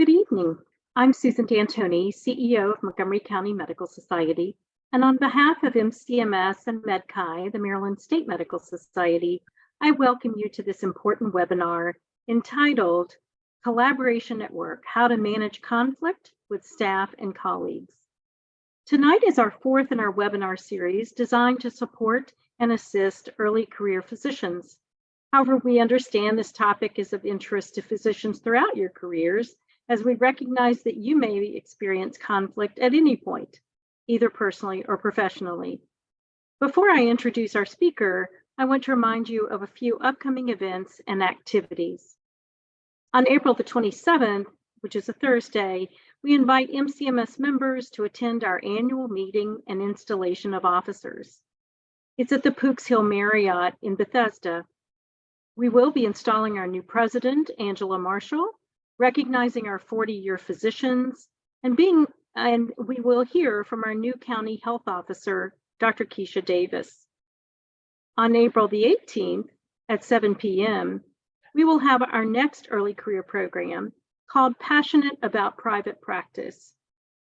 Good evening. I'm Susan D'Antoni, CEO of Montgomery County Medical Society, and on behalf of MCMS and MedChi, the Maryland State Medical Society, I welcome you to this important webinar entitled Collaboration at Work: How to Manage Conflict with Staff and Colleagues. Tonight is our fourth in our webinar series designed to support and assist early career physicians. However, we understand this topic is of interest to physicians throughout your careers, as we recognize that you may experience conflict at any point, either personally or professionally. Before I introduce our speaker, I want to remind you of a few upcoming events and activities. On April the 27th, which is a Thursday, we invite MCMS members to attend our annual meeting and installation of officers. It's at the Pooks Hill Marriott in Bethesda. We will be installing our new president, Angela Marshall, recognizing our 40-year physicians, and we will hear from our new county health officer, Dr. Keisha Davis. On April the 18th at 7 p.m., we will have our next early career program called Passionate About Private Practice,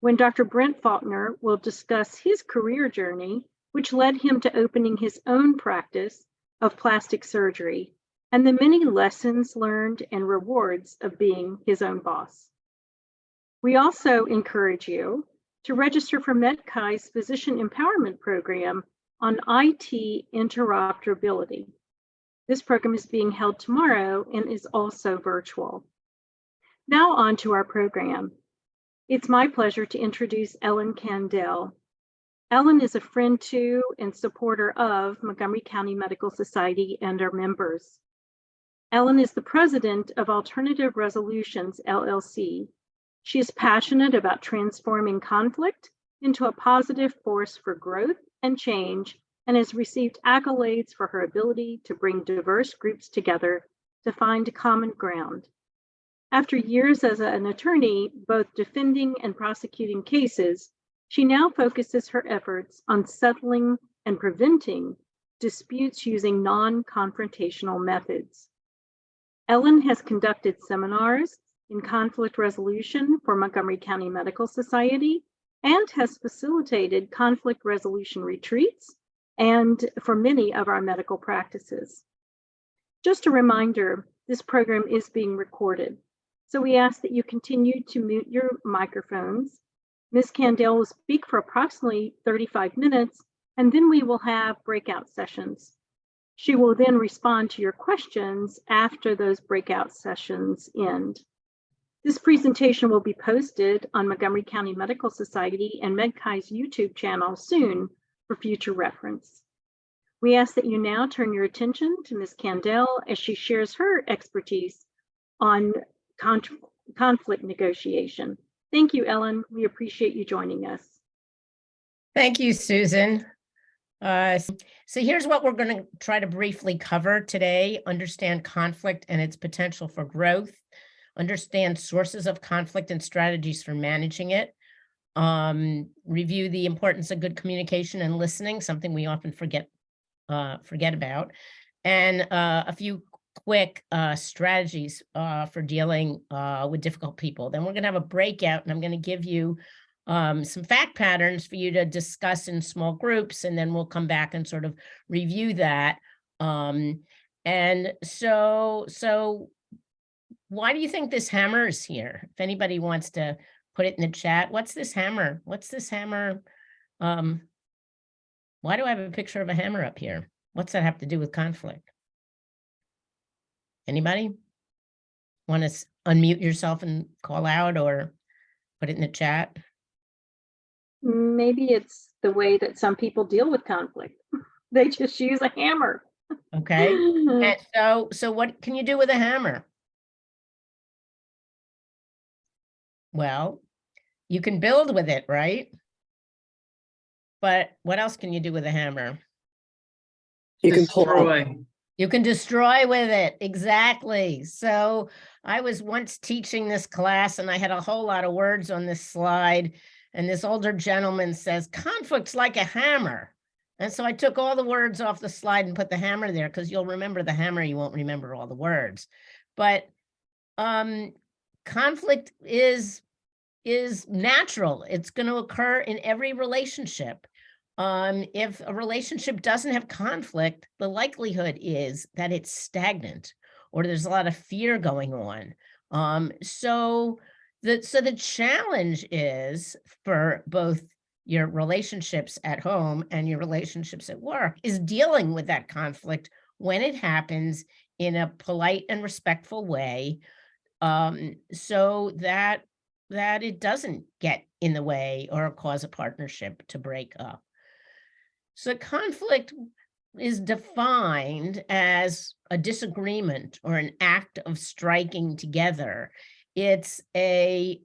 when Dr. Brent Faulkner will discuss his career journey, which led him to opening his own practice of plastic surgery, and the many lessons learned and rewards of being his own boss. We also encourage you to register for MedChi's Physician Empowerment Program on IT interoperability. This program is being held tomorrow and is also virtual. Now on to our program. It's my pleasure to introduce Ellen Kandel. Ellen is a friend to and supporter of Montgomery County Medical Society and our members. Ellen is the president of Alternative Resolutions, LLC. She is passionate about transforming conflict into a positive force for growth and change, and has received accolades for her ability to bring diverse groups together to find common ground. After years as an attorney, both defending and prosecuting cases, she now focuses her efforts on settling and preventing disputes using non-confrontational methods. Ellen has conducted seminars in conflict resolution for Montgomery County Medical Society and has facilitated conflict resolution retreats and for many of our medical practices. Just a reminder, this program is being recorded, so we ask that you continue to mute your microphones. Ms. Kandel will speak for approximately 35 minutes, and then we will have breakout sessions. She will then respond to your questions after those breakout sessions end. This presentation will be posted on Montgomery County Medical Society and MedChi's YouTube channel soon for future reference. We ask that you now turn your attention to Ms. Kandel as she shares her expertise on conflict negotiation. Thank you, Ellen. We appreciate you joining us. Thank you, Susan. So here's what we're going to try to briefly cover today: understand conflict and its potential for growth, understand sources of conflict and strategies for managing it, review the importance of good communication and listening, something we often forget about, and a few quick strategies for dealing with difficult people. Then we're going to have a breakout, and I'm going to give you some fact patterns for you to discuss in small groups, and then we'll come back and sort of review that. And so why do you think this hammer is here? If anybody wants to put it in the chat, what's this hammer? What's this hammer? Why do I have a picture of a hammer up here? What's that have to do with conflict? Anybody want to unmute yourself and call out or put it in the chat? Maybe it's the way that some people deal with conflict. They just use a hammer. Okay. And so what can you do with a hammer? Well, you can build with it, right? But what else can you do with a hammer? You can destroy. You can destroy with it. Exactly. So I was once teaching this class and I had a whole lot of words on this slide. And this older gentleman says, conflict's like a hammer. And so I took all the words off the slide and put the hammer there, because you'll remember the hammer, you won't remember all the words. But conflict is natural. It's going to occur in every relationship. If a relationship doesn't have conflict, the likelihood is that it's stagnant or there's a lot of fear going on. So the challenge is for both your relationships at home and your relationships at work is dealing with that conflict when it happens in a polite and respectful way, so that it doesn't get in the way or cause a partnership to break up. So conflict is defined as a disagreement or an act of striking together. It's a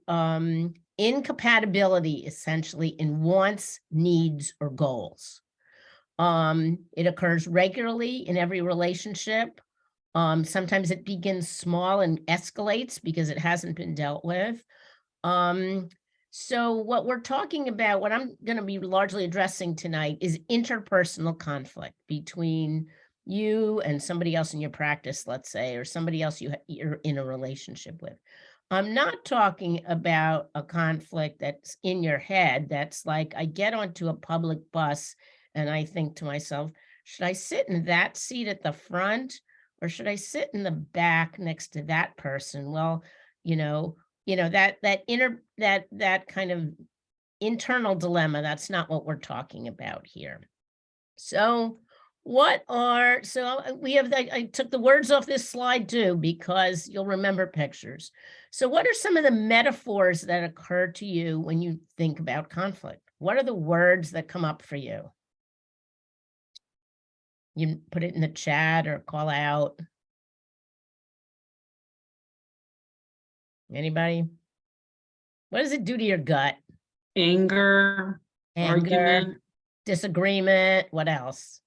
incompatibility essentially in wants, needs, or goals. It occurs regularly in every relationship. Sometimes it begins small and escalates because it hasn't been dealt with. So what we're talking about, what I'm going to be largely addressing tonight is interpersonal conflict between you and somebody else in your practice, let's say, or somebody else you're in a relationship with. I'm not talking about a conflict that's in your head. That's like, I get onto a public bus and I think to myself, should I sit in that seat at the front or should I sit in the back next to that person? Well, that kind of internal dilemma, that's not what we're talking about here. So I took the words off this slide too, because you'll remember pictures. So what are some of the metaphors that occur to you when you think about conflict? What are the words that come up for you? You put it in the chat or call out. Anybody? What does it do to your gut? Anger, argument, disagreement. What else?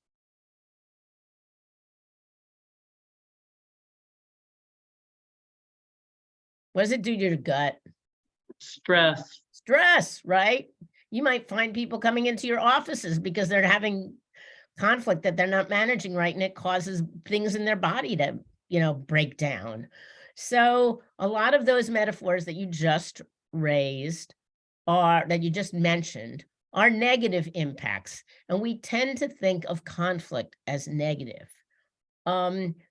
What does it do to your gut? stress. Stress, right? You might find people coming into your offices because they're having conflict that they're not managing right, and it causes things in their body to, break down. So a lot of those metaphors that you just raised that you just mentioned are negative impacts, and we tend to think of conflict as negative.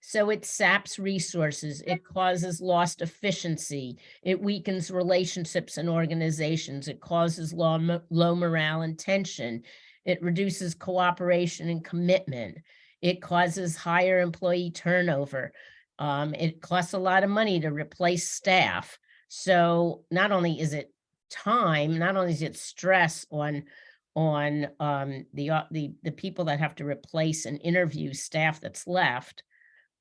So it saps resources, it causes lost efficiency, it weakens relationships and organizations, it causes low morale and tension, it reduces cooperation and commitment, it causes higher employee turnover, it costs a lot of money to replace staff. So not only is it time, not only is it stress on the people that have to replace and interview staff that's left,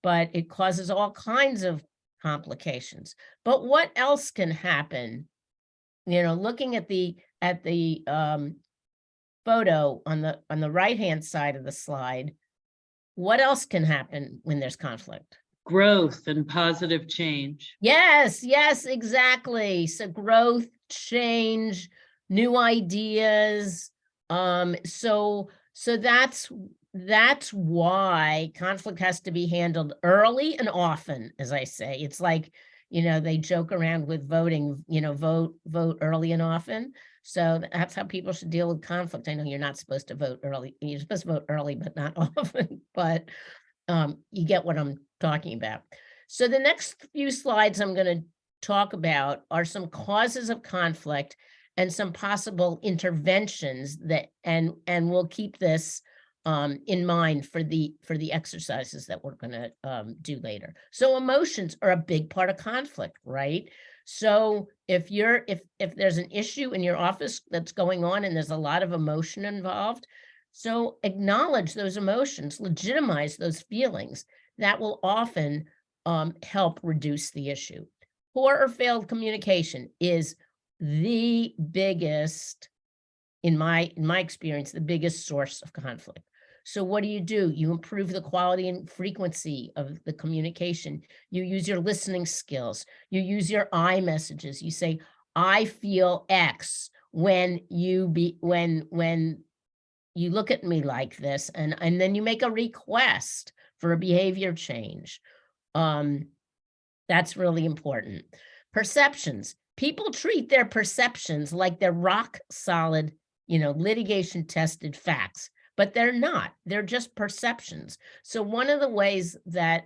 but it causes all kinds of complications. But what else can happen? Looking at the photo on the right-hand side of the slide, what else can happen when there's conflict? Growth and positive change. Yes, exactly. So growth, change, new ideas. So that's why conflict has to be handled early and often, as I say. It's like, they joke around with voting, vote early and often. So that's how people should deal with conflict. I know you're not supposed to vote early. You're supposed to vote early, but not often. But you get what I'm talking about. So the next few slides I'm going to talk about are some causes of conflict and some possible interventions that, and we'll keep this in mind for the exercises that we're going to do later. So emotions are a big part of conflict, right? So if there's an issue in your office that's going on and there's a lot of emotion involved, so acknowledge those emotions, legitimize those feelings. That will often help reduce the issue. Poor or failed communication is the biggest, in my experience, the biggest source of conflict. So what do? You improve the quality and frequency of the communication. You use your listening skills. You use your I messages. You say, I feel X when you look at me like this, and then you make a request for a behavior change. That's really important. Perceptions. People treat their perceptions like they're rock solid, litigation tested facts, but they're not. They're just perceptions. So one of the ways that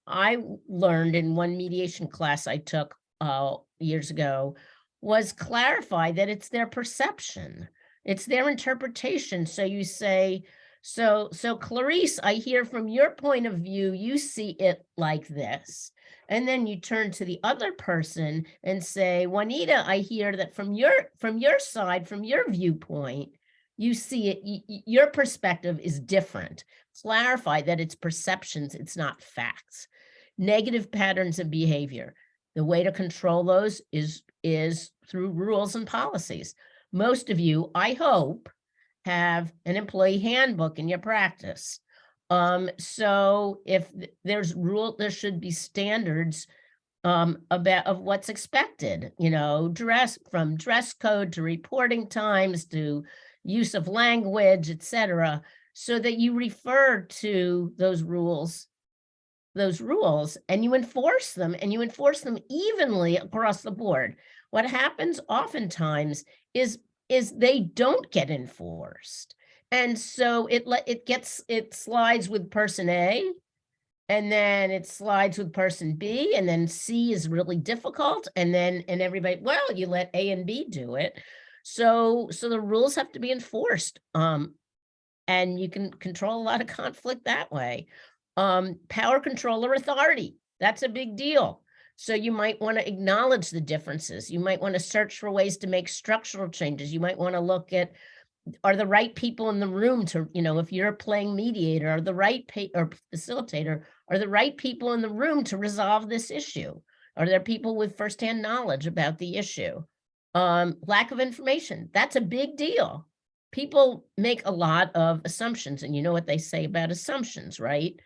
I learned in one mediation class I took years ago was clarify that it's their perception. It's their interpretation. So you say, so Clarice, I hear from your point of view, you see it like this. And then you turn to the other person and say, Juanita, I hear that from your side, from your viewpoint, you see it, your perspective is different. Clarify that it's perceptions, it's not facts. Negative patterns of behavior. The way to control those is through rules and policies. Most of you, I hope, have an employee handbook in your practice. So if there's there should be standards of what's expected, from dress code to reporting times to use of language, etc., so that you refer to those rules and you enforce them, and you enforce them evenly across the board. What happens oftentimes is they don't get enforced. And so it slides with person A, and then it slides with person B, and then C is really difficult. And everybody, well, you let A and B do it. So the rules have to be enforced. And you can control a lot of conflict that way. Power, control, or authority. That's a big deal. So you might want to acknowledge the differences. You might want to search for ways to make structural changes. You might want to look at, are the right people in the room to, if you're playing mediator, or the right or facilitator, are the right people in the room to resolve this issue? Are there people with firsthand knowledge about the issue? Lack of information. That's a big deal. People make a lot of assumptions, and you know what they say about assumptions, right?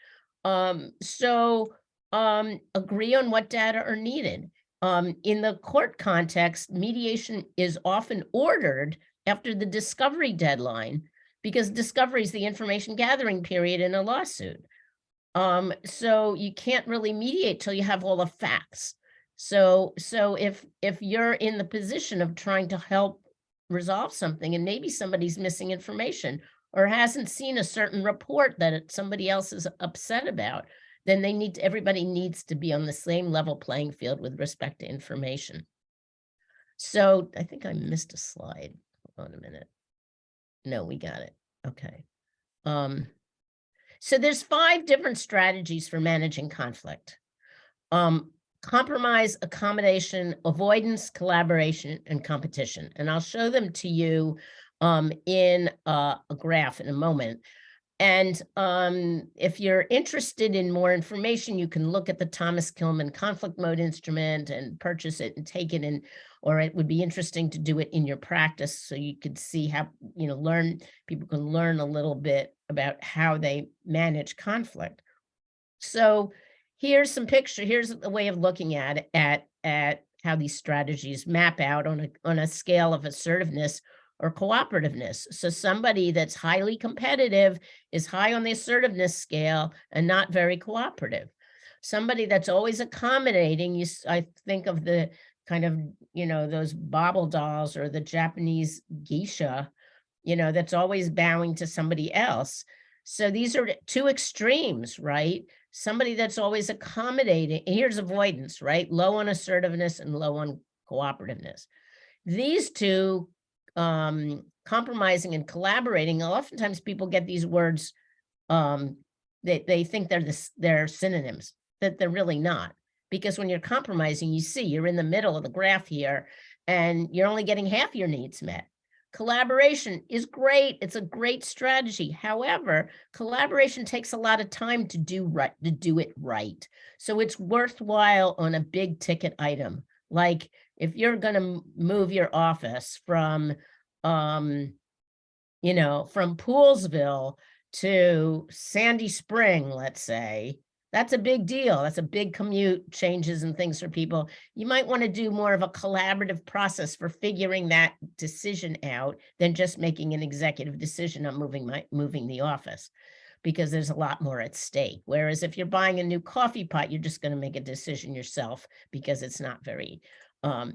Agree on what data are needed. In the court context, mediation is often ordered after the discovery deadline, because discovery is the information gathering period in a lawsuit. So you can't really mediate till you have all the facts. So if you're in the position of trying to help resolve something, and maybe somebody's missing information or hasn't seen a certain report that somebody else is upset about, then everybody needs to be on the same level playing field with respect to information. So I think I missed a slide. Hold on a minute. No, we got it. Okay. So there's 5 different strategies for managing conflict. Compromise, accommodation, avoidance, collaboration, and competition. And I'll show them to you in a graph in a moment. And if you're interested in more information, you can look at the Thomas Kilmann conflict mode instrument and purchase it and take it in, or it would be interesting to do it in your practice so you could see how, people can learn a little bit about how they manage conflict. So here's some picture. Here's a way of looking at how these strategies map out on a scale of assertiveness or cooperativeness. So somebody that's highly competitive is high on the assertiveness scale and not very cooperative. Somebody that's always accommodating, I think of the kind of, those bauble dolls or the Japanese geisha, that's always bowing to somebody else. So these are 2 extremes, right? Somebody that's always accommodating. Here's avoidance, right? Low on assertiveness and low on cooperativeness. These 2, compromising and collaborating, oftentimes people get these words, they think they're synonyms, that they're really not. Because when you're compromising, you see you're in the middle of the graph here, and you're only getting half your needs met. Collaboration is great. It's a great strategy. However, collaboration takes a lot of time to do it right. So it's worthwhile on a big ticket item. Like if you're going to move your office from Poolsville to Sandy Spring, let's say, that's a big deal. That's a big commute, changes and things for people. You might want to do more of a collaborative process for figuring that decision out than just making an executive decision on moving the office, because there's a lot more at stake. Whereas if you're buying a new coffee pot, you're just going to make a decision yourself because it's not very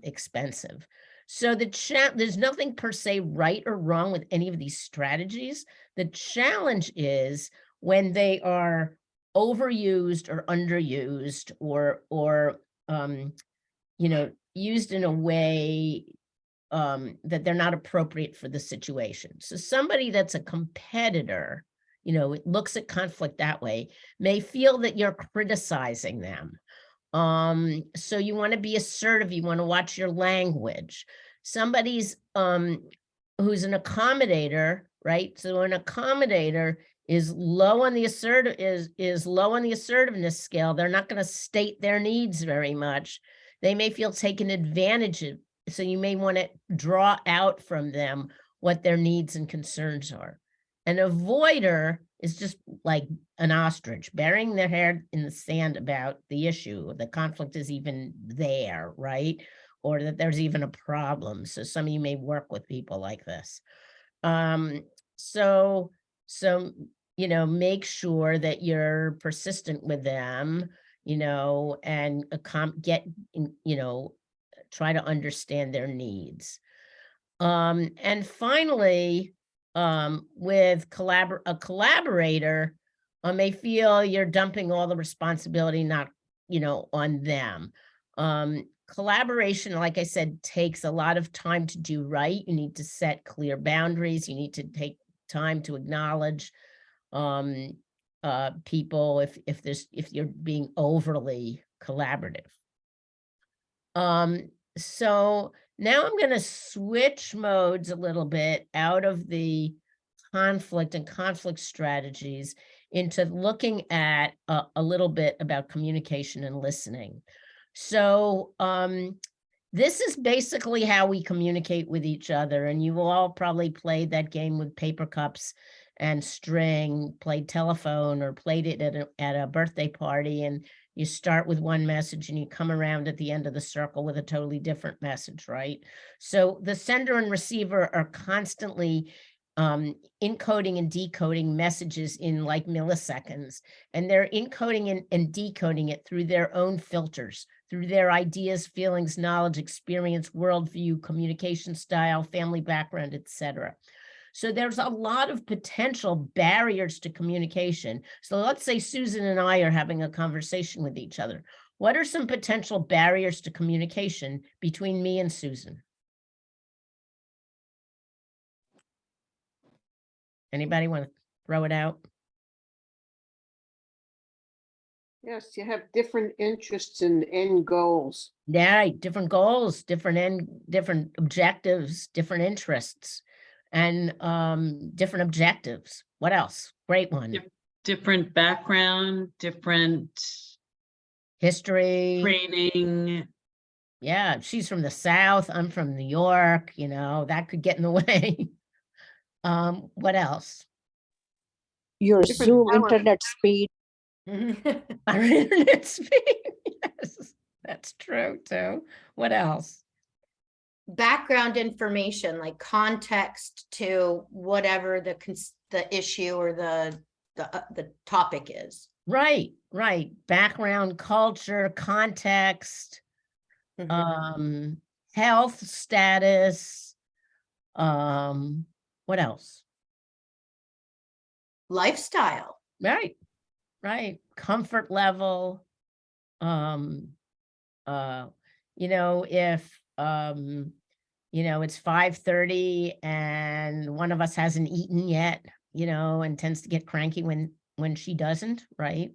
expensive. So there's nothing per se right or wrong with any of these strategies. The challenge is when they are overused or underused or used in a way that they're not appropriate for the situation. So somebody that's a competitor, it looks at conflict that way, may feel that you're criticizing them. So you want to be assertive, you want to watch your language. Somebody's who's an accommodator, right? So an accommodator is low on the assertiveness scale. They're not going to state their needs very much. They may feel taken advantage of. So you may want to draw out from them what their needs and concerns are. An avoider is just like an ostrich, burying their head in the sand about the issue. The conflict is even there, right? Or that there's even a problem. So some of you may work with people like this. So make sure that you're persistent with them, and try to understand their needs. And finally, with a collaborator may feel you're dumping all the responsibility, not, on them. Collaboration, like I said, takes a lot of time to do right. You need to set clear boundaries. You need to take time to acknowledge people if you're being overly collaborative. So now I'm going to switch modes a little bit out of the conflict and conflict strategies into looking at a little bit about communication and listening. So this is basically how we communicate with each other. And you all probably played that game with paper cups and string, played telephone, or played it at a birthday party. And you start with one message and you come around at the end of the circle with a totally different message, right? So the sender and receiver are constantly encoding and decoding messages in like milliseconds, and they're encoding and decoding it through their own filters, through their ideas, feelings, knowledge, experience, worldview, communication style, family background, etc. So there's a lot of potential barriers to communication. So let's say Susan and I are having a conversation with each other. What are some potential barriers to communication between me and Susan? Anybody want to throw it out? Yes, you have different interests and end goals. Yeah, different goals, different objectives, different interests, and different objectives. What else? Great one. Different background, different History. training. Yeah, she's from the South. I'm from New York. That could get in the way. What else? Your Different Zoom power. internet speed. Our internet speed. Yes, that's true too. What else? Background information, like context to whatever the issue or the topic is. Right. Background, culture, context, health status. What else? Lifestyle. Right. Comfort level. If it's 5:30 and one of us hasn't eaten yet, and tends to get cranky when she doesn't, right?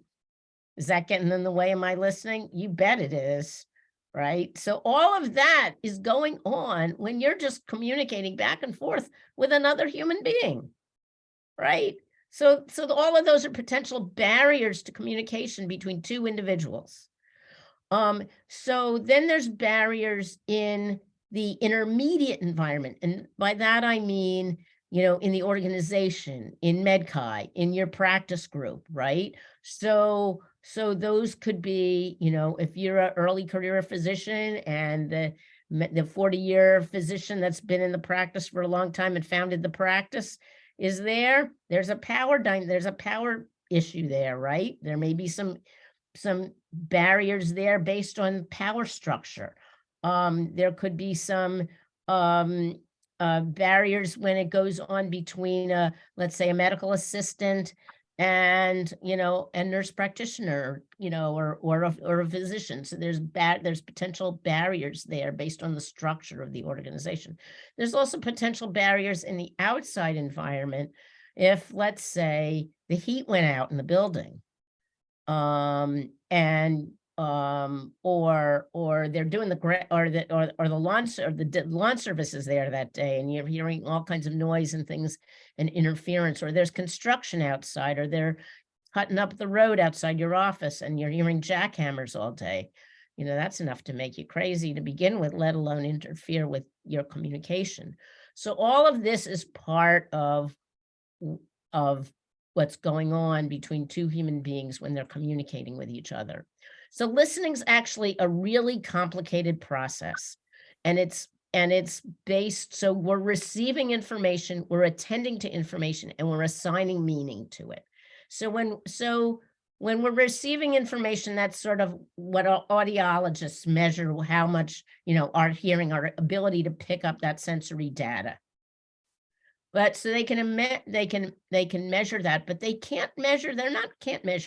Is that getting in the way of my listening? You bet it is, right? So all of that is going on when you're just communicating back and forth with another human being, right? So all of those are potential barriers to communication between two individuals. So then there's barriers in the intermediate environment. And by that, I mean, in the organization, in MedChi, in your practice group, right? So those could be, if you're an early career physician and the 40-year physician that's been in the practice for a long time and founded the practice is there's a power issue there, right? There may be some barriers there based on power structure. There could be some barriers when it goes on between let's say a medical assistant and a nurse practitioner, or a physician. So there's potential barriers there based on the structure of the organization. There's also potential barriers in the outside environment. If, let's say, the heat went out in the building, or they're doing the lawn services there that day, and you're hearing all kinds of noise and things and interference, or there's construction outside, or they're cutting up the road outside your office and you're hearing jackhammers all day. That's enough to make you crazy to begin with, let alone interfere with your communication. So all of this is part of what's going on between two human beings when they're communicating with each other. So listening is actually a really complicated process, and it's based, so we're receiving information, we're attending to information, and we're assigning meaning to it. So when we're receiving information, that's sort of what audiologists measure, how much, our hearing, our ability to pick up that sensory data. But so they can measure that, but they can't measure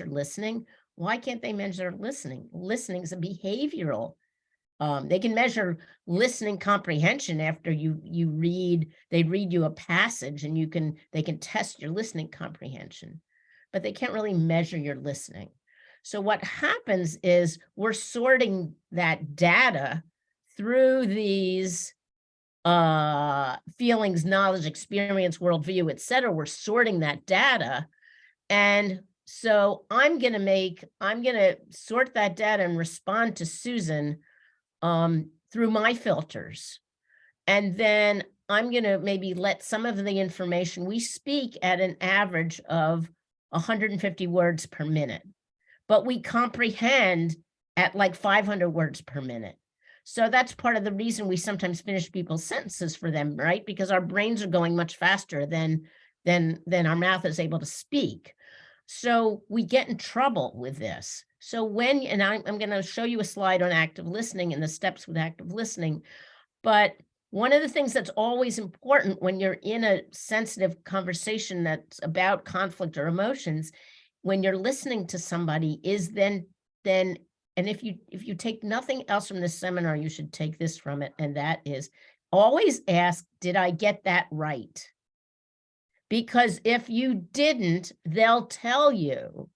listening. Why can't they measure listening? Listening is a behavioral. They can measure listening comprehension after they read you a passage, and they can test your listening comprehension, but they can't really measure your listening. So what happens is we're sorting that data through these feelings, knowledge, experience, worldview, et cetera. We're sorting that data. And so I'm going to sort that data and respond to Susan through my filters. And then I'm going to maybe let some of the information, we speak at an average of 150 words per minute, but we comprehend at like 500 words per minute. So that's part of the reason we sometimes finish people's sentences for them, right? Because our brains are going much faster than our mouth is able to speak. So we get in trouble with this. So and I'm going to show you a slide on active listening and the steps with active listening. But one of the things that's always important when you're in a sensitive conversation that's about conflict or emotions, when you're listening to somebody, is then and if you take nothing else from this seminar, you should take this from it. And that is, always ask, did I get that right? Because if you didn't, they'll tell you.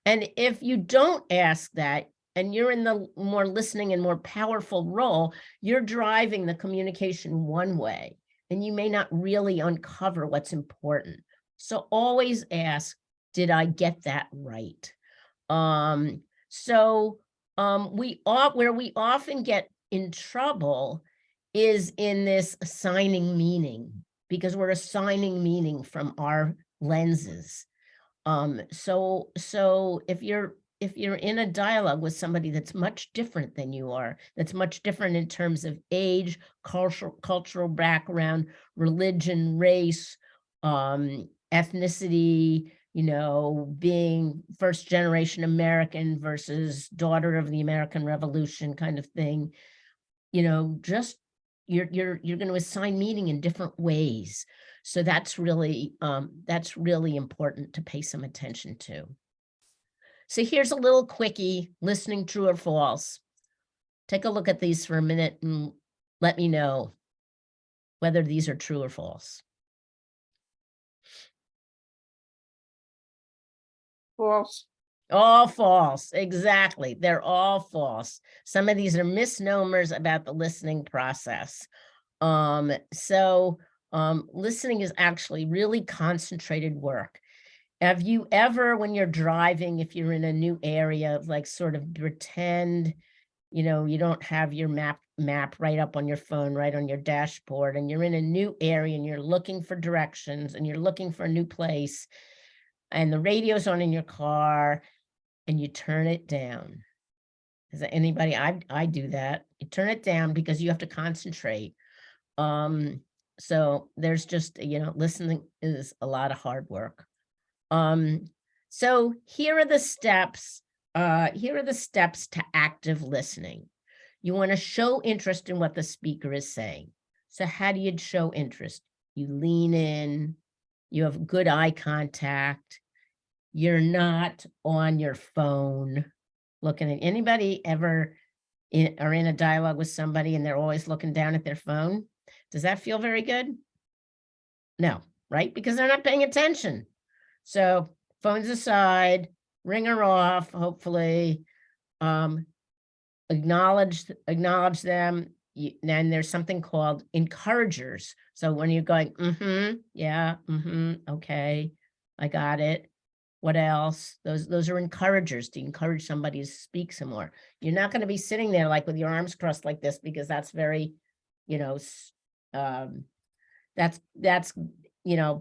And if you don't ask that, and you're in the more listening and more powerful role, you're driving the communication one way, and you may not really uncover what's important. So always ask, did I get that right? Where we often get in trouble is in this assigning meaning, because we're assigning meaning from our lenses. So if you're in a dialogue with somebody that's much different than you are, that's much different in terms of age, cultural background, religion, race, ethnicity, being first generation American versus daughter of the American Revolution kind of thing, just you're going to assign meaning in different ways. So that's really important to pay some attention to. So here's a little quickie, listening true or false. Take a look at these for a minute and let me know whether these are true or false. False. All false, exactly. They're all false. Some of these are misnomers about the listening process. Listening is actually really concentrated work. Have you ever, when you're driving, if you're in a new area, like sort of pretend, you don't have your map right up on your phone, right on your dashboard, and you're in a new area and you're looking for directions and you're looking for a new place, and the radio's on in your car, and you turn it down. Is there anybody? I do that. You turn it down because you have to concentrate. So there's just, listening is a lot of hard work. So here are the steps. Here are the steps to active listening. You want to show interest in what the speaker is saying. So how do you show interest? You lean in, you have good eye contact, you're not on your phone looking at anybody ever are in a dialogue with somebody and they're always looking down at their phone. Does that feel very good? No, right? Because they're not paying attention. So phones aside, ringer off, hopefully, acknowledge them. Then there's something called encouragers. So when you're going, yeah, okay, I got it. What else? Those are encouragers, to encourage somebody to speak some more. You're not going to be sitting there like with your arms crossed like this, because that's very, that's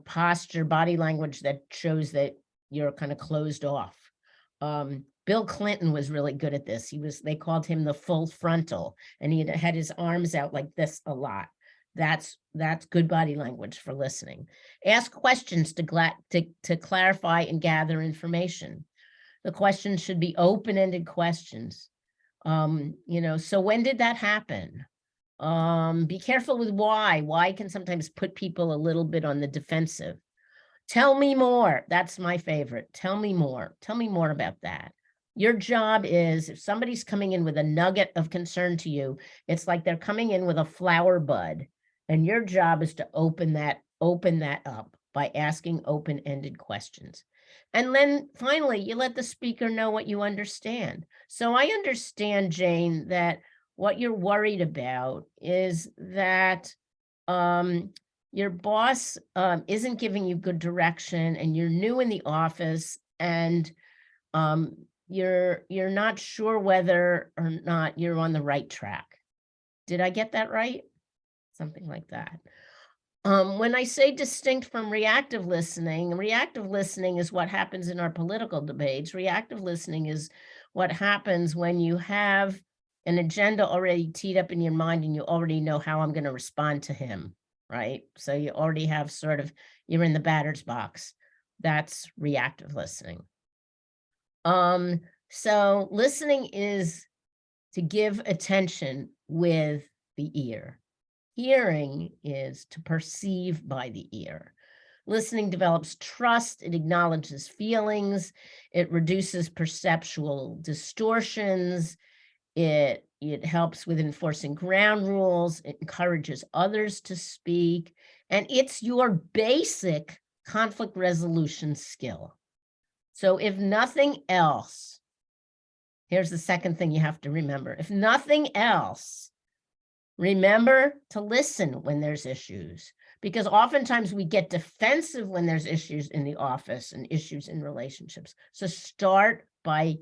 posture, body language that shows that you're kind of closed off. Bill Clinton was really good at this. They called him the full frontal, and he had his arms out like this a lot. That's good body language for listening. Ask questions to clarify and gather information. The questions should be open-ended questions. So when did that happen? Be careful with why. Why can sometimes put people a little bit on the defensive. Tell me more. That's my favorite. Tell me more. Tell me more about that. Your job is, if somebody's coming in with a nugget of concern to you, it's like they're coming in with a flower bud. And your job is to open that up by asking open-ended questions. And then finally, you let the speaker know what you understand. So I understand, Jane, that what you're worried about is that your boss isn't giving you good direction, and you're new in the office, and you're not sure whether or not you're on the right track. Did I get that right? Something like that. When I say distinct from reactive listening is what happens in our political debates. Reactive listening is what happens when you have an agenda already teed up in your mind and you already know how I'm going to respond to him, right? So you already have you're in the batter's box. That's reactive listening. So listening is to give attention with the ear. Hearing is to perceive by the ear. Listening develops trust. It acknowledges feelings. It reduces perceptual distortions. It helps with enforcing ground rules. It encourages others to speak. And it's your basic conflict resolution skill. So if nothing else, here's the second thing you have to remember. If nothing else, remember to listen when there's issues, because oftentimes we get defensive when there's issues in the office and issues in relationships. So start by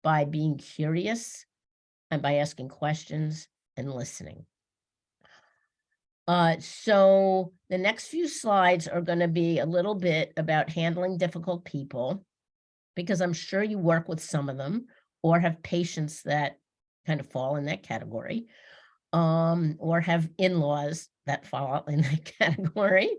being curious and by asking questions and listening. So the next few slides are going to be a little bit about handling difficult people, because I'm sure you work with some of them or have patients that kind of fall in that category. Or have in-laws that fall in that category.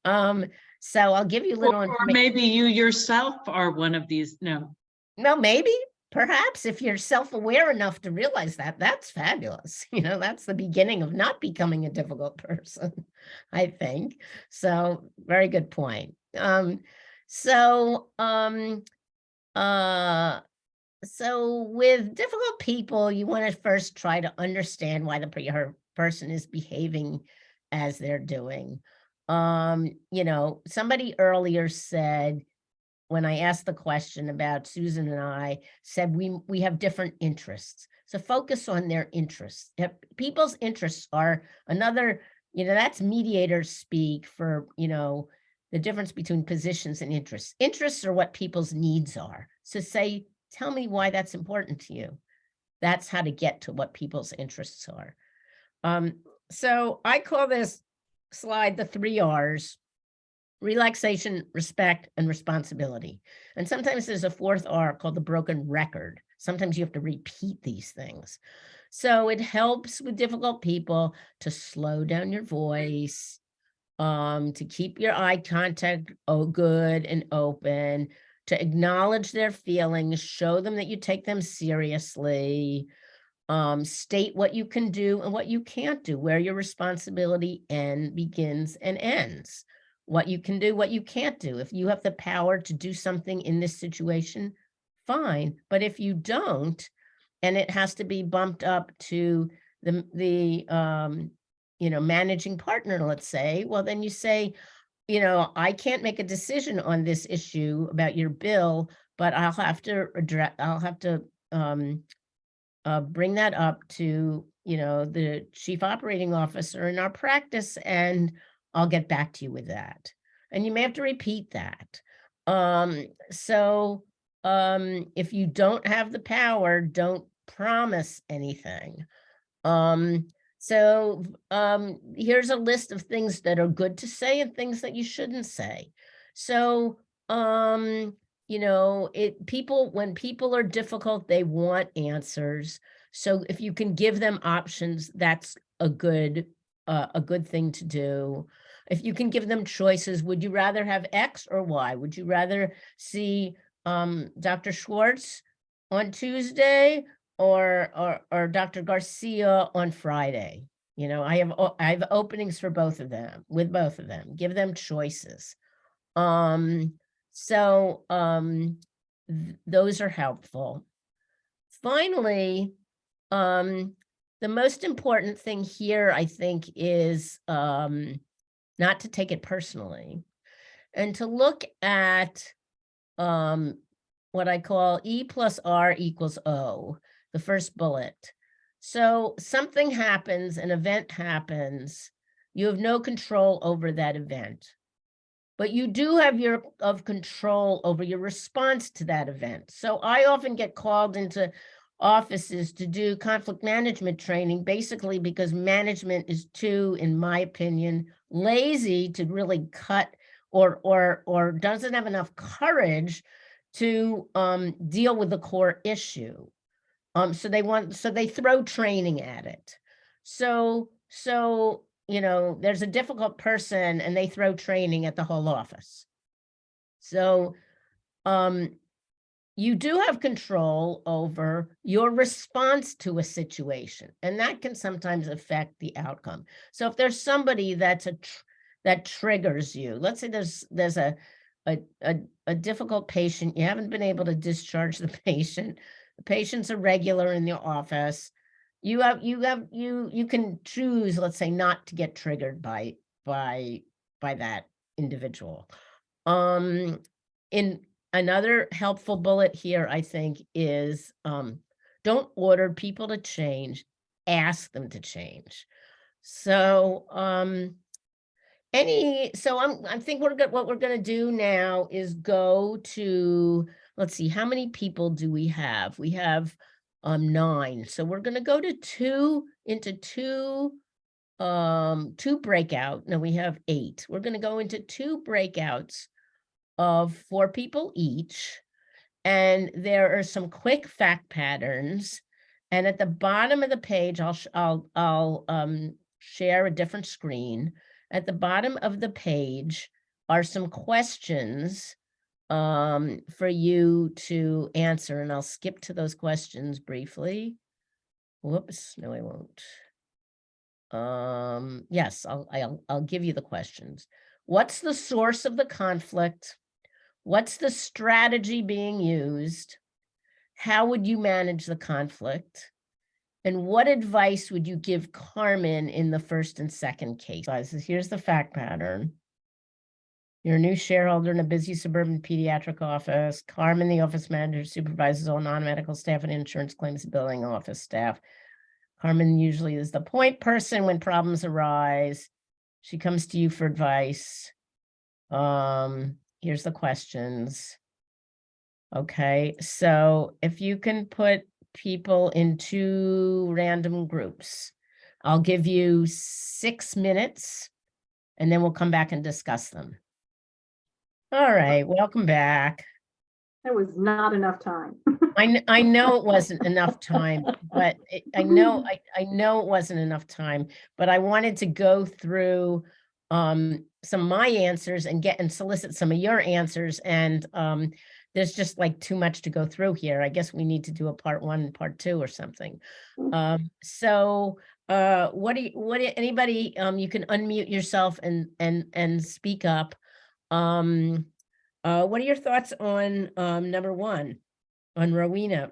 So I'll give you a little Or information. maybe you yourself are one of these. No. Maybe, perhaps, if you're self-aware enough to realize that, that's fabulous. That's the beginning of not becoming a difficult person, I think. So very good point. So with difficult people, you want to first try to understand why the person is behaving as they're doing. Somebody earlier said, when I asked the question about Susan and I, said we have different interests. So focus on their interests. People's interests are another, that's mediators speak for, the difference between positions and interests. Interests are what people's needs are. So say, tell me why that's important to you. That's how to get to what people's interests are. So I call this slide the 3 R's: relaxation, respect, and responsibility. And sometimes there's a 4th R called the broken record. Sometimes you have to repeat these things. So it helps with difficult people to slow down your voice, to keep your eye contact good and open, to acknowledge their feelings, show them that you take them seriously, State what you can do and what you can't do, where your responsibility begins and ends. What you can do, what you can't do. If you have the power to do something in this situation, fine. But if you don't, and it has to be bumped up to the managing partner, let's say, well, then you say, I can't make a decision on this issue about your bill, but I'll have to bring that up to, the chief operating officer in our practice, and I'll get back to you with that. And you may have to repeat that. If you don't have the power, don't promise anything. Here's a list of things that are good to say and things that you shouldn't say. So, when people are difficult, they want answers. So if you can give them options, that's a good thing to do. If you can give them choices, would you rather have X or Y? Would you rather see Dr. Schwartz on Tuesday or Dr. Garcia on Friday? I have openings for both of them, with both of them. Give them choices. Those are helpful. Finally, the most important thing here, I think, is not to take it personally and to look at what I call E plus R equals O, the first bullet. So something happens, an event happens, you have no control over that event. But you do have control over your response to that event. So I often get called into offices to do conflict management training, basically because management is too, in my opinion, lazy to really cut or doesn't have enough courage to deal with the core issue. So they throw training at it. So there's a difficult person and they throw training at the whole office. So you do have control over your response to a situation, and that can sometimes affect the outcome. So if there's somebody that triggers you, let's say there's a difficult patient, you haven't been able to discharge the patient, the patient's a regular in the office, you can choose, let's say, not to get triggered by that individual. In another helpful bullet here, I think, is don't order people to change, ask them to change. So I think what we're going to do now is go to, let's see, how many people do we have? We have 9. So we're going to go to two breakout. No, we have 8. We're going to go into 2 breakouts of 4 people each. And there are some quick fact patterns. And at the bottom of the page, I'll share a different screen. At the bottom of the page are some questions for you to answer, and I'll skip to those questions briefly. Whoops, no, I won't. Yes, I'll give you the questions. What's the source of the conflict? What's the strategy being used? How would you manage the conflict? And what advice would you give Carmen in the first and second case? Here's the fact pattern. You're a new shareholder in a busy suburban pediatric office. Carmen, the office manager, supervises all non-medical staff and insurance claims billing office staff. Carmen usually is the point person when problems arise. She comes to you for advice. Here's the questions. Okay, so if you can put people in 2 random groups, I'll give you 6 minutes and then we'll come back and discuss them. All right, welcome back. That was not enough time. I know it wasn't enough time, but I know it wasn't enough time, but I wanted to go through some of my answers and solicit some of your answers and there's just like too much to go through here. I guess we need to do a part 1 and part 2 or something. So anybody, you can unmute yourself and speak up. What are your thoughts on number 1, on Rowena,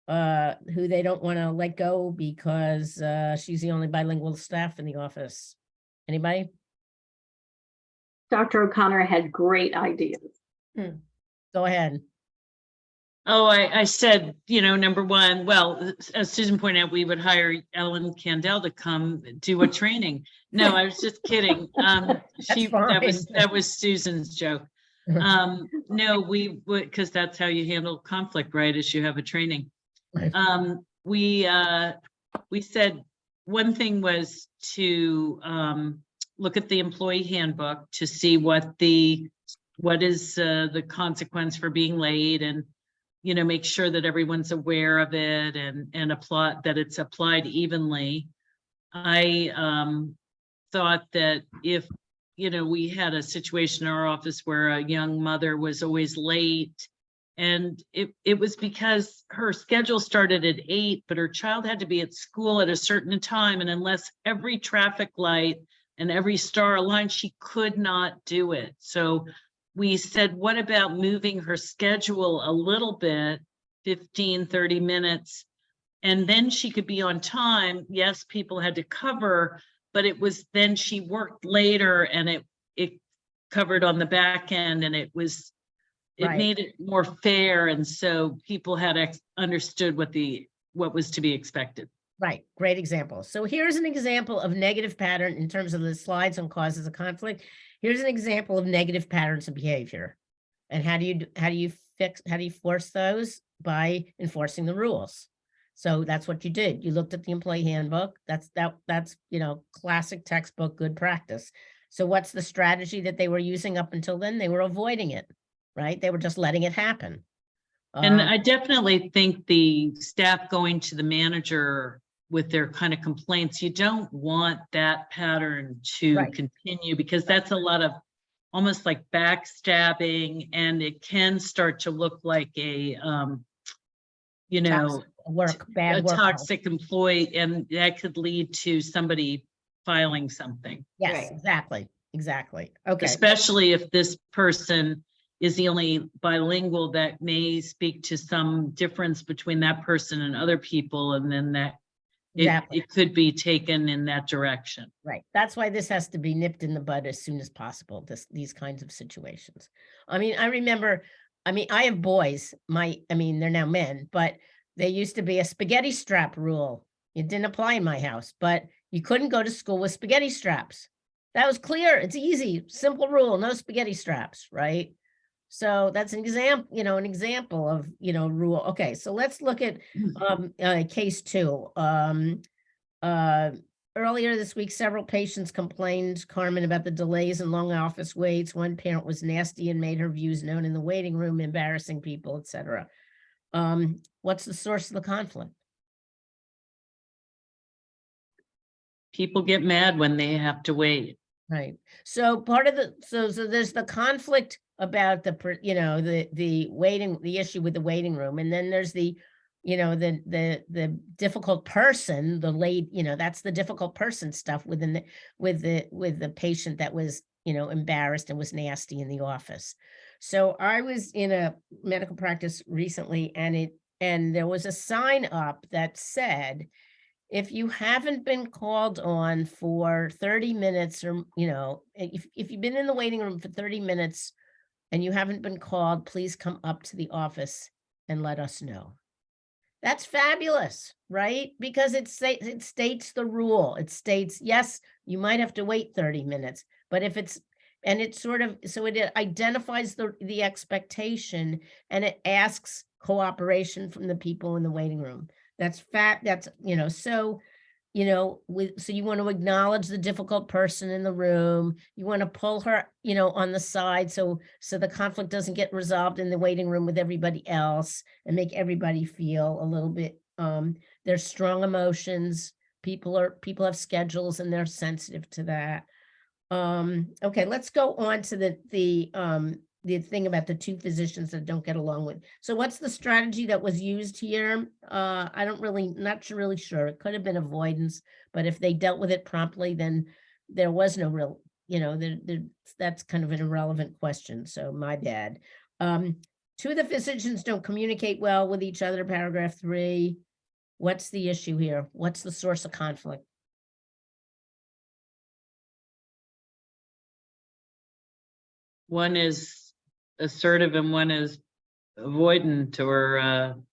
who they don't want to let go because she's the only bilingual staff in the office? Anybody? Dr. O'Connor had great ideas. Go ahead. Oh, I said, number 1, well, as Susan pointed out, we would hire Ellen Candell to come do a training. No, I was just kidding. That was Susan's joke. No, we would, because that's how you handle conflict, right? Is you have a training. Right. We said one thing was to look at the employee handbook to see what is the consequence for being late, and make sure that everyone's aware of it and apply that it's applied evenly. I thought that if we had a situation in our office where a young mother was always late, and it was because her schedule started at 8, but her child had to be at school at a certain time, and unless every traffic light and every star aligned, she could not do it. So we said, what about moving her schedule a little bit, 15, 30 minutes, and then she could be on time. Yes, people had to cover, but it was then she worked later, and it covered on the back end, and it Right. made it more fair, and so people had understood what was to be expected. Right, great example. So here's an example of negative pattern in terms of the slides on causes of conflict. Here's an example of negative patterns of behavior. And how do you force those? By enforcing the rules. So that's what you did. You looked at the employee handbook. That's classic textbook good practice. So what's the strategy that they were using up until then? They were avoiding it, right? They were just letting it happen. And I definitely think the staff going to the manager with their kind of complaints, you don't want that pattern to Right. continue, because that's a lot of almost like backstabbing, and it can start to look like a bad work. toxic employee, and that could lead to somebody filing something. Yes, Right. exactly. Okay. Especially if this person is the only bilingual, that may speak to some difference between that person and other people, and then that Exactly. it could be taken in that direction. Right. That's why this has to be nipped in the bud as soon as possible, these kinds of situations. I have boys, they're now men, but there used to be a spaghetti strap rule. It didn't apply in my house, but you couldn't go to school with spaghetti straps. That was clear. It's easy, simple rule, no spaghetti straps, right? So that's an example of, rule. Okay, so let's look at case 2. Earlier this week, several patients complained, Carmen, about the delays and long office waits. One parent was nasty and made her views known in the waiting room, embarrassing people, etc. What's the source of the conflict? People get mad when they have to wait. Right. So part of so there's the conflict about the waiting, the issue with the waiting room, and then there's the difficult person, the late, that's the difficult person stuff with the patient that was embarrassed and was nasty in the office. So I was in a medical practice recently, and there was a sign up that said, if you haven't been called on for 30 minutes, or if you've been in the waiting room for 30 minutes and you haven't been called, please come up to the office and let us know. That's fabulous, right? Because it states the rule. It states, yes, you might have to wait 30 minutes, but if it's, and it sort of, so it identifies the expectation, and it asks cooperation from the people in the waiting room. That's so you want to acknowledge the difficult person in the room. You want to pull her, on the side, so the conflict doesn't get resolved in the waiting room with everybody else, and make everybody feel a little bit, there's strong emotions. People have schedules, and they're sensitive to that. Okay, let's go on to the thing about the two physicians that don't get along with. So what's the strategy that was used here? I don't really, really sure. It could have been avoidance, but if they dealt with it promptly, then there was no real, that's kind of an irrelevant question. So my bad. Two of the physicians don't communicate well with each other, paragraph 3. What's the issue here? What's the source of conflict? One is assertive and one is avoidant, or Well,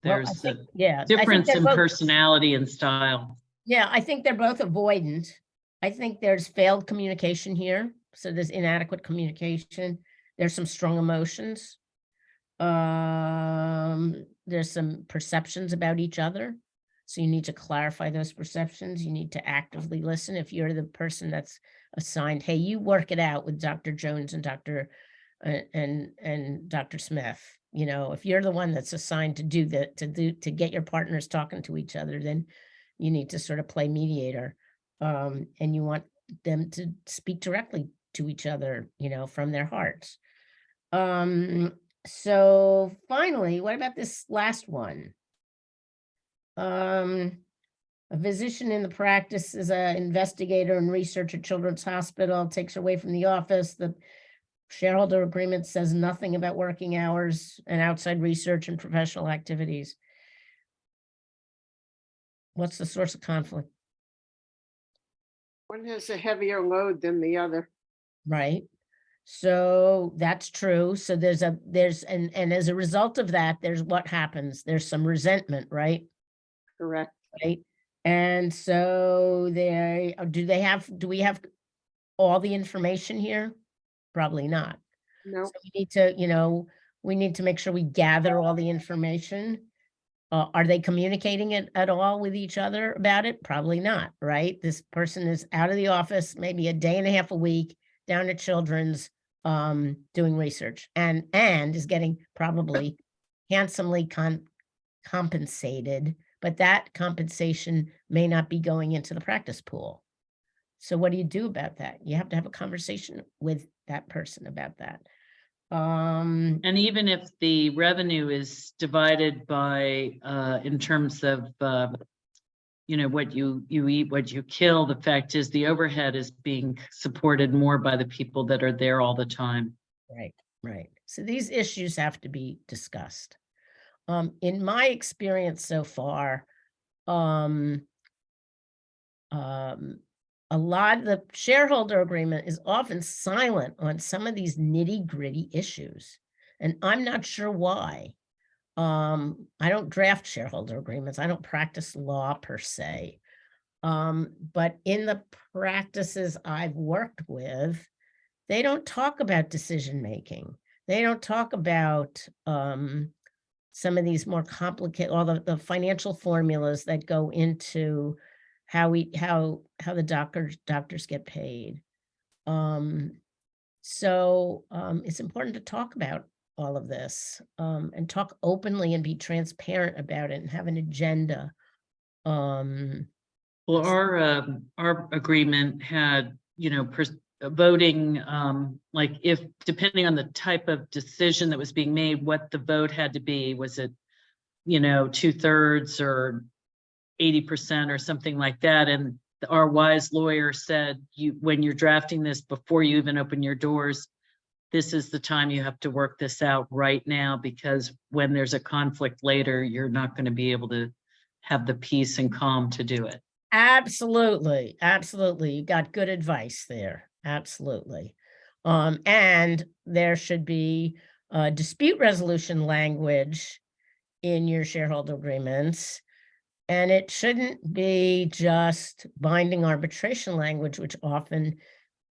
I there's a think- yeah, I think difference they're in both- personality and style. Yeah, I think they're both avoidant. I think there's failed communication here. So there's inadequate communication. There's some strong emotions. There's some perceptions about each other. So you need to clarify those perceptions. You need to actively listen. If you're the person that's assigned, hey, you work it out with Dr. Jones and Dr. Smith. If you're the one that's assigned to do that, to get your partners talking to each other, then you need to sort of play mediator. And you want them to speak directly to each other, from their hearts. So finally, what about this last one? A physician in the practice is an investigator and researcher at Children's Hospital, takes her away from the office. The shareholder agreement says nothing about working hours and outside research and professional activities. What's the source of conflict? One has a heavier load than the other. Right. So that's true. So and as a result of that, there's what happens. There's some resentment, right? Correct. Right. And so do we have all the information here? Probably not. No, So we need to make sure we gather all the information. Are they communicating it at all with each other about it? Probably not, right? This person is out of the office, maybe a day and a half a week, down at Children's, doing research, and is getting probably handsomely compensated, but that compensation may not be going into the practice pool. So what do you do about that? You have to have a conversation with that person about that. And even if the revenue is divided by, in terms of, what you eat, what you kill, the fact is the overhead is being supported more by the people that are there all the time. Right. So these issues have to be discussed. In my experience so far, a lot of the shareholder agreement is often silent on some of these nitty-gritty issues, and I'm not sure why. I don't draft shareholder agreements. I don't practice law per se. But in the practices I've worked with, they don't talk about decision-making. They don't talk about some of these more complicated, all the financial formulas that go into how the doctors get paid. So it's important to talk about all of this, and talk openly and be transparent about it and have an agenda. Well, our agreement had, voting, like if, depending on the type of decision that was being made, what the vote had to be, was it, 2/3 or 80% or something like that. And our wise lawyer said, when you're drafting this, before you even open your doors, this is the time you have to work this out right now, because when there's a conflict later, you're not going to be able to have the peace and calm to do it. Absolutely. You got good advice there. Absolutely. And there should be dispute resolution language in your shareholder agreements. And it shouldn't be just binding arbitration language, which often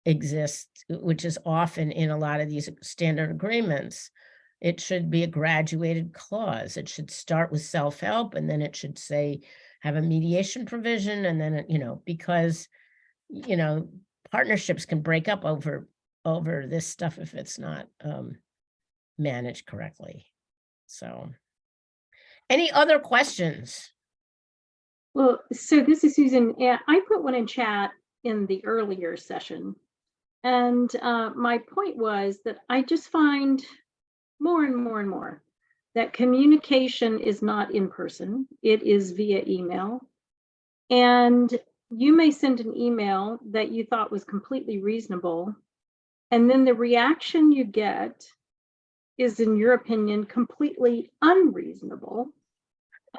exists, which is often in a lot of these standard agreements. It should be a graduated clause. It should start with self-help, and then it should say, have a mediation provision, and then, because, partnerships can break up over this stuff if it's not managed correctly. So, any other questions? Well, so this is Susan. Yeah, I put one in chat in the earlier session. And my point was that I just find more and more and more that communication is not in person, it is via email. And you may send an email that you thought was completely reasonable, and then the reaction you get is, in your opinion, completely unreasonable.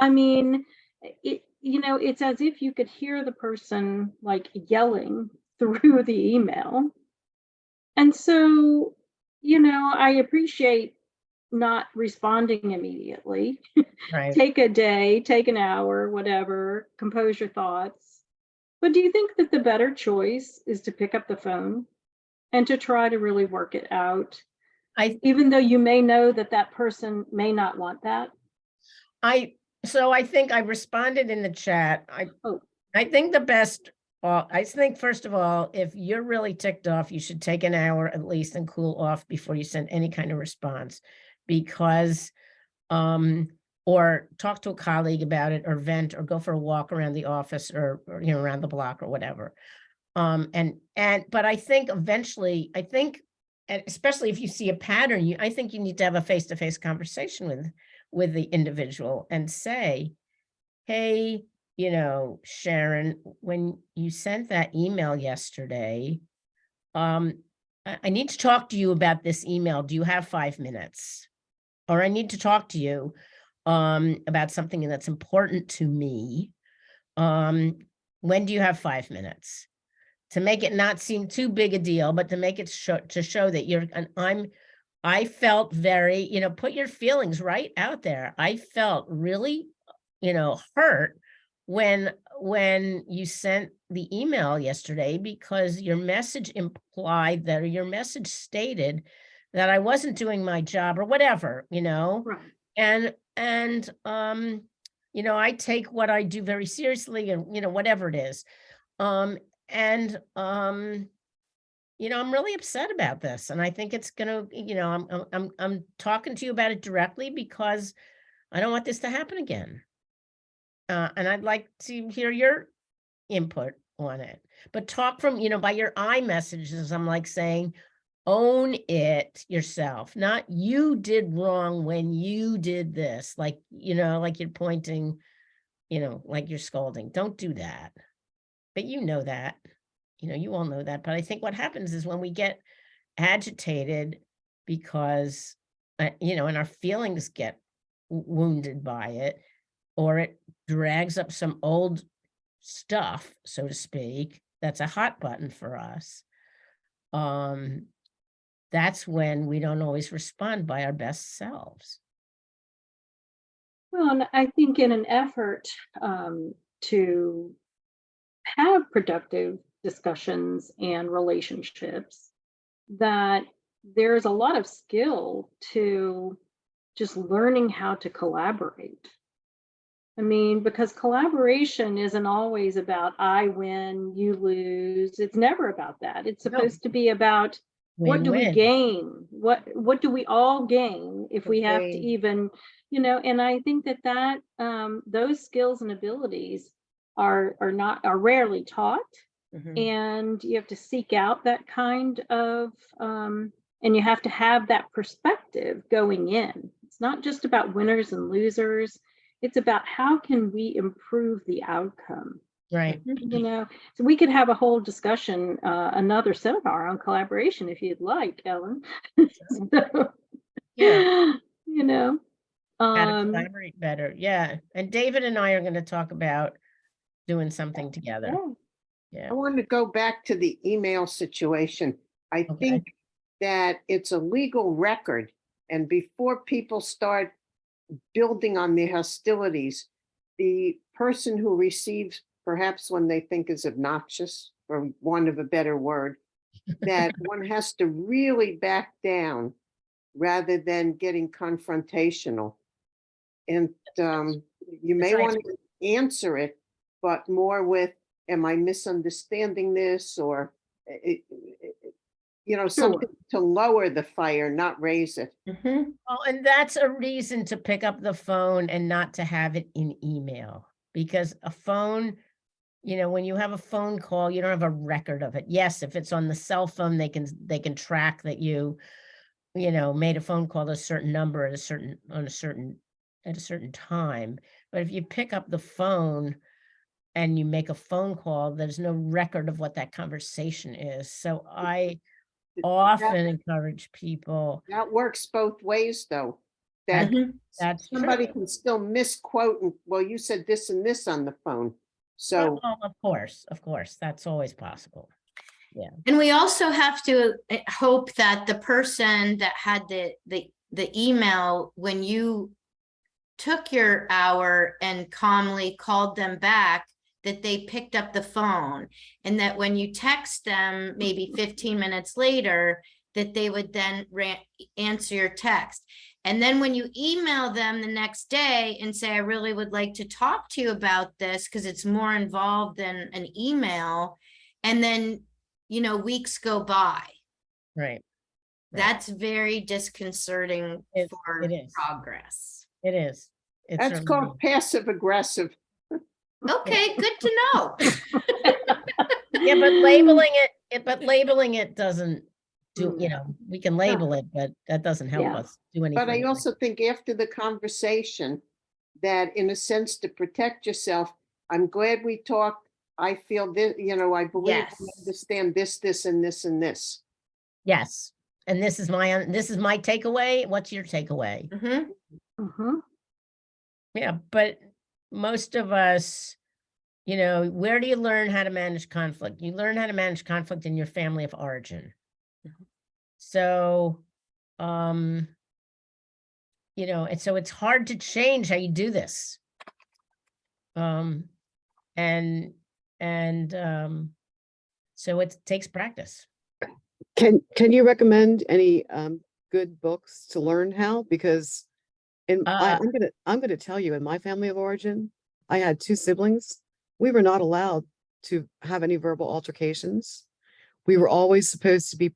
I mean, it's as if you could hear the person like yelling through the email. And so, I appreciate not responding immediately. Right. Take a day, take an hour, whatever, compose your thoughts. But do you think that the better choice is to pick up the phone and to try to really work it out, even though you may know that that person may not want that? So I think I responded in the chat. Oh. I think I think, first of all, if you're really ticked off, you should take an hour at least and cool off before you send any kind of response, because, or talk to a colleague about it, or vent, or go for a walk around the office, or around the block or whatever. But I think eventually, and especially if you see a pattern, I think you need to have a face-to-face conversation with the individual and say, hey, Sharon, when you sent that email yesterday, I need to talk to you about this email. Do you have 5 minutes? Or I need to talk to you about something that's important to me. When do you have 5 minutes? To make it not seem too big a deal, but to make it to show that I felt very, put your feelings right out there. I felt really, hurt when you sent the email yesterday, because your message implied that, or your message stated that I wasn't doing my job or whatever, Right. and I take what I do very seriously, and whatever it is. I'm really upset about this, and I think it's gonna, I'm talking to you about it directly because I don't want this to happen again. And I'd like to hear your input on it, but talk from, by your iMessages, I'm like saying, own it yourself, not you did wrong when you did this, like, like you're pointing, like you're scolding. Don't do that. But that, you all know that. But I think what happens is when we get agitated because, and our feelings get wounded by it, or it drags up some old stuff, so to speak, that's a hot button for us. That's when we don't always respond by our best selves. Well, and I think in an effort to have productive discussions and relationships, that there's a lot of skill to just learning how to collaborate. I mean, because collaboration isn't always about I win, you lose. It's never about that. It's supposed to be about what do we Win-win. gain? What do we all gain if we have to Agreed. even, and I think that those skills and abilities are rarely taught, Mhm. and you have to seek out that kind of and you have to have that perspective going in. It's not just about winners and losers. It's about how can we improve the outcome. Right. So we could have a whole discussion, another seminar on collaboration if you'd like, Ellen. So, Yeah. How to um, collaborate better. Yeah. And David and I are going to talk about doing something together. yeah. Yeah. I want to go back to the email situation. I Okay. think that it's a legal record, and before people start building on their hostilities, the person who receives perhaps one they think is obnoxious, for want of a better word, that one has to really back down rather than getting confrontational. And you may right. want to answer it, but more with, am I misunderstanding this? Or, something to lower the fire, not raise it. Mhm. Well, and that's a reason to pick up the phone and not to have it in email, because a phone when you have a phone call, you don't have a record of it. Yes, if it's on the cell phone, they can track that you made a phone call to a certain number at a certain time. But if you pick up the phone and you make a phone call, there's no record of what that conversation is. So I often encourage people. That works both ways, though. That That's somebody true. can still misquote, and, well, you said this and this on the phone. So Well, of course, that's always possible. And we also have to hope that the person that had the email, when you took your hour and calmly called them back, that they picked up the phone, and that when you text them maybe 15 minutes later, that they would then answer your text. And then when you email them the next day and say, I really would like to talk to you about this because it's more involved than an email, and then weeks go by. Right. That's very disconcerting It for is. progress. It is. It that's certainly called passive aggressive. Okay, good to know. Yeah, but labeling it doesn't do, we can label it, but that doesn't help Yeah. us do anything. But I also think after the conversation, that in a sense, to protect yourself, I'm glad we talked. I feel that, I believe I Yes. understand this, this, and this, and this. Yes. And this is my takeaway. What's your takeaway? Mhm. Mhm. Yeah, but most of us, where do you learn how to manage conflict? You learn how to manage conflict in your family of origin. So, and so it's hard to change how you do this. So it takes practice. Can you recommend any good books to learn how? Because I'm gonna tell you, in my family of origin, I had 2 siblings. We were not allowed to have any verbal altercations. We were always supposed to be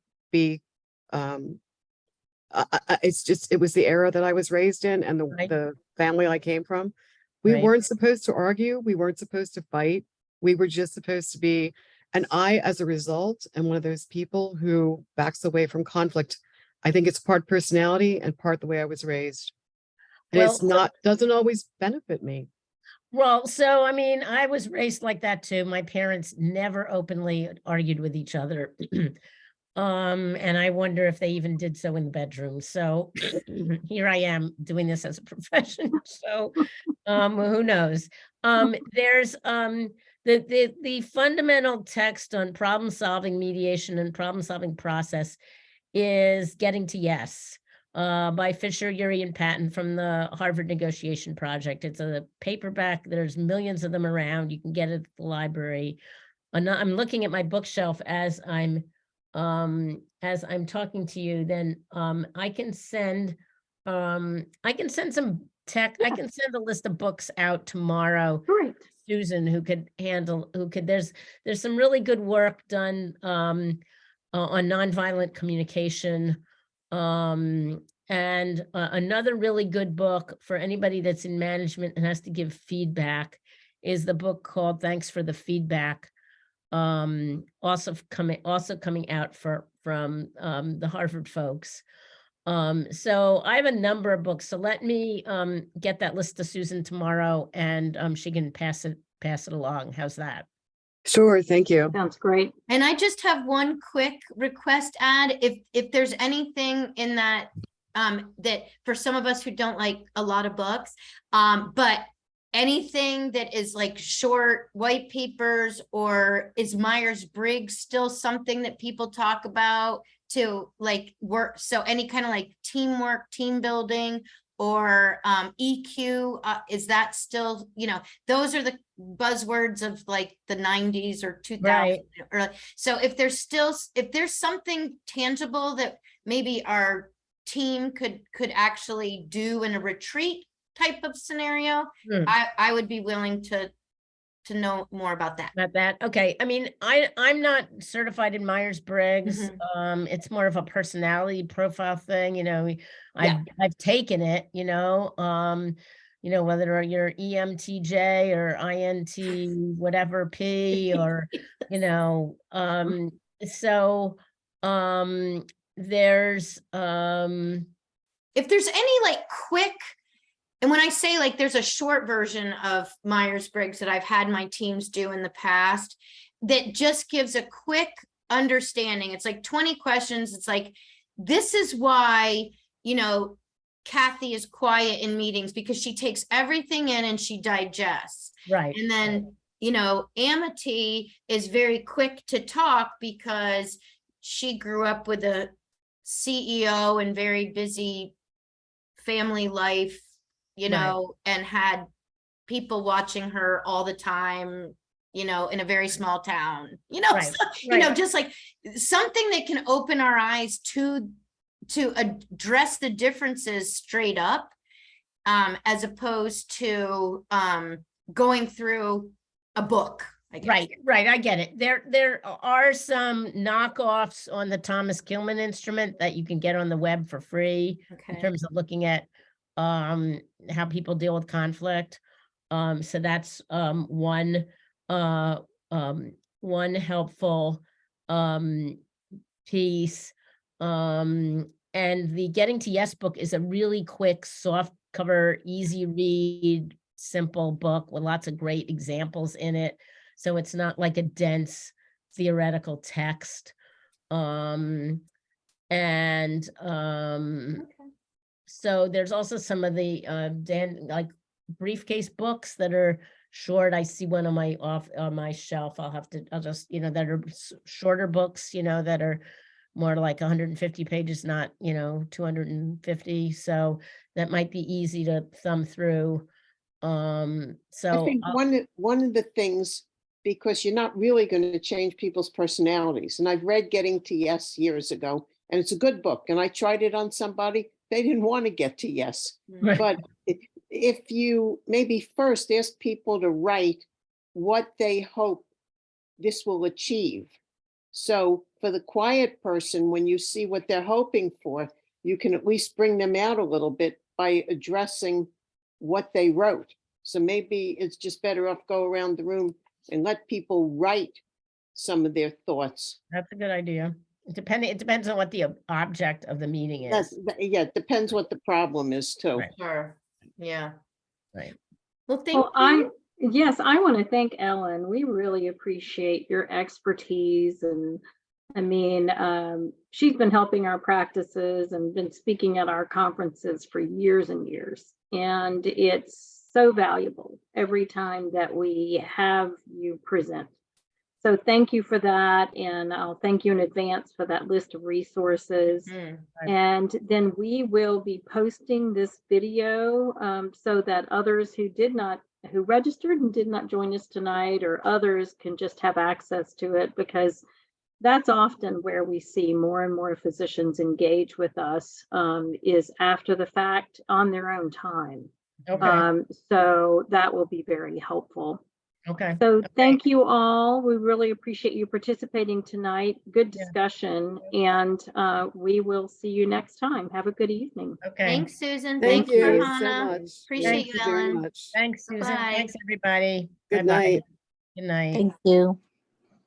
it was the era that I was raised in and Right. the family I came from. We Right. weren't supposed to argue. We weren't supposed to fight. We were just supposed to be, and I, as a result, am one of those people who backs away from conflict. I think it's part personality and part the way I was raised. And Well, it's not, doesn't always benefit me. Well, so I mean, I was raised like that too. My parents never openly argued with each other. And I wonder if they even did so in the bedroom. So here I am doing this as a profession. So who knows? There's the fundamental text on problem solving, mediation, and problem solving process is Getting to Yes, by Fisher, Urey, and Patton from the Harvard Negotiation Project. It's a paperback. There's millions of them around. You can get it at the library. And I'm looking at my bookshelf as I'm talking to you. Then I can send some tech. I can send a list of books out tomorrow. Great. Susan, there's some really good work done on nonviolent communication. And another really good book for anybody that's in management and has to give feedback is the book called Thanks for the Feedback. Also coming out from the Harvard folks. So I have a number of books. So let me get that list to Susan tomorrow, and she can pass it along. How's that? Sure, thank you. Sounds great. And I just have one quick request, Ad, if there's anything in that that for some of us who don't like a lot of books, but anything that is like short white papers, or is Myers-Briggs still something that people talk about to like work? So any kind of like teamwork, team building, or EQ, is that still, those are the buzzwords of like the 90s or 2000s. Right. So if there's something tangible that maybe our team could actually do in a retreat type of scenario, I would be willing to know more about that. Okay. I mean, I'm not certified in Myers-Briggs. It's more of a personality profile thing, I've taken it, whether you're EMTJ or INT, whatever P, or, so, there's, If there's any like quick, and when I say like there's a short version of Myers-Briggs that I've had my teams do in the past that just gives a quick understanding. It's like 20 questions. It's like, this is why, Kathy is quiet in meetings, because she takes everything in and she digests. right. And then, Amity is very quick to talk because she grew up with a CEO and very busy family life, and had people watching her all the time, in a very small town, Right, so, right. just like something that can open our eyes to address the differences straight up, as opposed to going through a book, I guess. Right. I get it. There are some knockoffs on the Thomas Kilmann instrument that you can get on the web for free in Okay. terms of looking at how people deal with conflict. So that's one helpful piece. And the Getting to Yes book is a really quick, soft cover, easy read, simple book with lots of great examples in it. So it's not like a dense theoretical text. So there's also some of the like briefcase books that are short. I see one on my shelf. I'll just, that are shorter books, that are more like 150 pages, not, 250. So that might be easy to thumb through. I So think one of the things, because you're not really going to change people's personalities, and I've read Getting to Yes years ago, and it's a good book, and I tried it on somebody, they didn't want to get to yes. Mm. But if you maybe first ask people to write what they hope this will achieve. So for the quiet person, when you see what they're hoping for, you can at least bring them out a little bit by addressing what they wrote. So maybe it's just better off go around the room and let people write some of their thoughts. that's a good idea. It depends on what the object of the meeting is. Yeah, it depends what the problem is too. Right. Sure. Yeah. Right. Well, thank Well, you. yes, I want to thank Ellen. We really appreciate your expertise. And I mean, she's been helping our practices and been speaking at our conferences for years and years. And it's so valuable every time that we have you present. So thank you for that. And I'll thank you in advance for that list of resources. Mm. And then we will be posting this video so that others who registered and did not join us tonight, or others, can just have access to it, because that's often where we see more and more physicians engage with us, is after the fact on their own time. Okay. So that will be very helpful. Okay. So thank you all. We really appreciate you participating tonight. Good Yeah. discussion. And we will see you next time. Have a good evening. Okay. Thanks, Susan. Thank Thanks, you so Hannah. much. Appreciate Thank you, you very Ellen. much. Thanks, Susan. Bye-bye. Thanks, everybody. Good Bye-bye. night. Good night. Thank you.